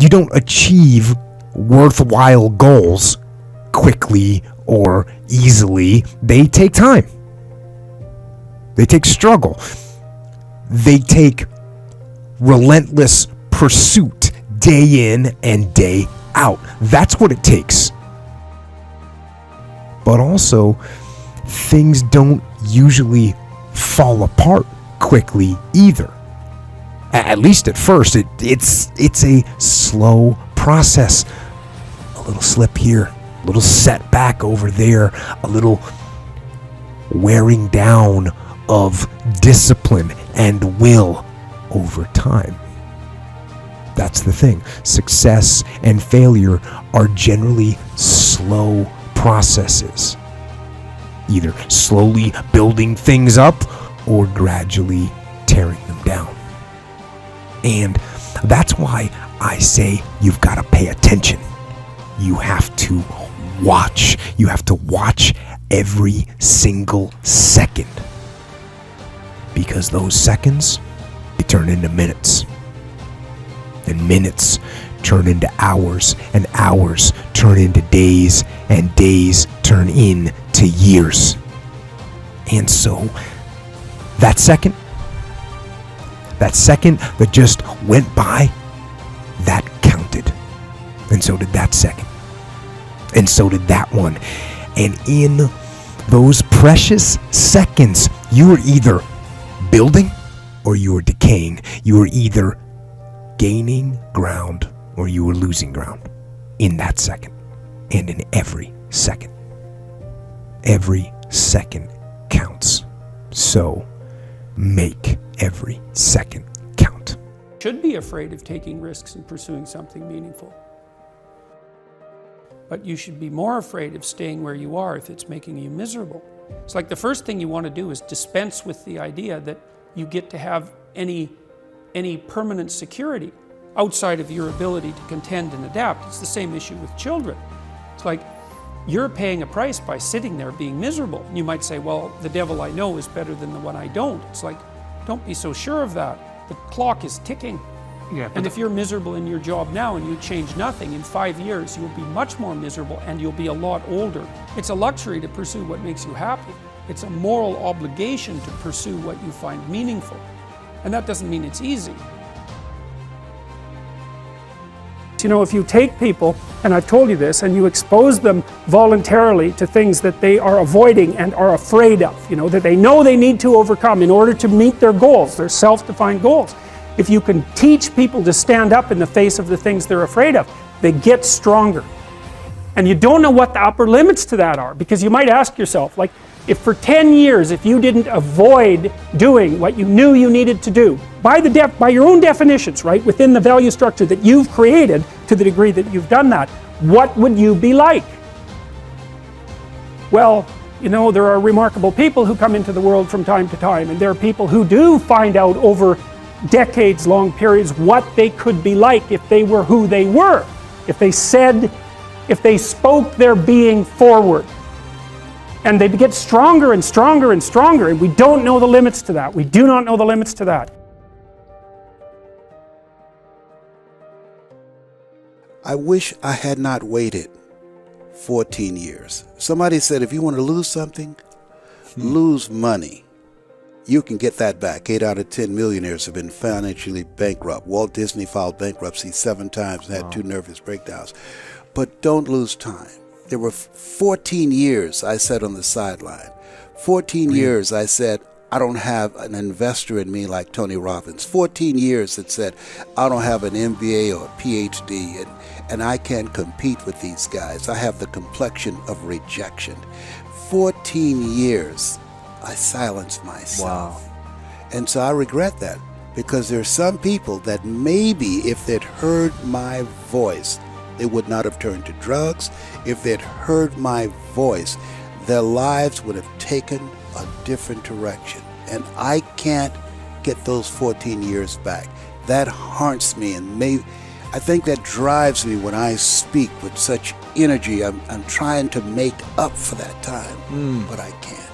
You don't achieve worthwhile goals quickly or easily. They take time. They take struggle. They take relentless pursuit day in and day out. That's what it takes. But also, things don't usually fall apart quickly either. At least at first, it's a slow process. A little slip here, a little setback over there, a little wearing down of discipline and will over time. That's the thing. Success and failure are generally slow processes. Either slowly building things up or gradually tearing them down. And that's why I say you've got to pay attention. You have to watch. You have to watch every single second. Because those seconds, they turn into minutes. And minutes turn into hours. And hours turn into days. And days turn into years. And so, that second that just went by, that counted. And so did that second. And so did that one. And in those precious seconds, you were either building or you were decaying. You were either gaining ground or you were losing ground in that second. And in every second. Every second counts. So make every second count. Should be afraid of taking risks and pursuing something meaningful. But you should be more afraid of staying where you are if it's making you miserable. It's like the first thing you want to do is dispense with the idea that you get to have any permanent security outside of your ability to contend and adapt. It's the same issue with children. It's like you're paying a price by sitting there being miserable. And you might say, well, the devil I know is better than the one I don't. It's like, don't be so sure of that. The clock is ticking. Yeah, and if you're miserable in your job now and you change nothing, in 5 years you'll be much more miserable and you'll be a lot older. It's a luxury to pursue what makes you happy. It's a moral obligation to pursue what you find meaningful. And that doesn't mean it's easy. You know, if you take people, and I've told you this, and you expose them voluntarily to things that they are avoiding and are afraid of, you know, that they know they need to overcome in order to meet their goals, their self-defined goals. If you can teach people to stand up in the face of the things they're afraid of, they get stronger. And you don't know what the upper limits to that are, because you might ask yourself, like, if for 10 years, if you didn't avoid doing what you knew you needed to do, by your own definitions, right, within the value structure that you've created to the degree that you've done that, what would you be like? Well, you know, there are remarkable people who come into the world from time to time, and there are people who do find out over decades-long periods what they could be like if they were who they were, if they spoke their being forward. And they get stronger and stronger and stronger, and we don't know the limits to that. We do not know the limits to that. I wish I had not waited 14 years. Somebody said if you want to lose something, lose money. You can get that back. 8 out of 10 millionaires have been financially bankrupt. Walt Disney filed bankruptcy 7 times and had 2 nervous breakdowns. But don't lose time. There were 14 years I sat on the sideline. 14 years I said, I don't have an investor in me like Tony Robbins. 14 years that said, I don't have an MBA or a PhD, and I can't compete with these guys. I have the complexion of rejection. 14 years I silenced myself. Wow. And so I regret that, because there are some people that maybe if they'd heard my voice, they would not have turned to drugs. If they'd heard my voice, their lives would have taken a different direction. And I can't get those 14 years back. That haunts me, and I think that drives me when I speak with such energy. I'm trying to make up for that time, but I can't.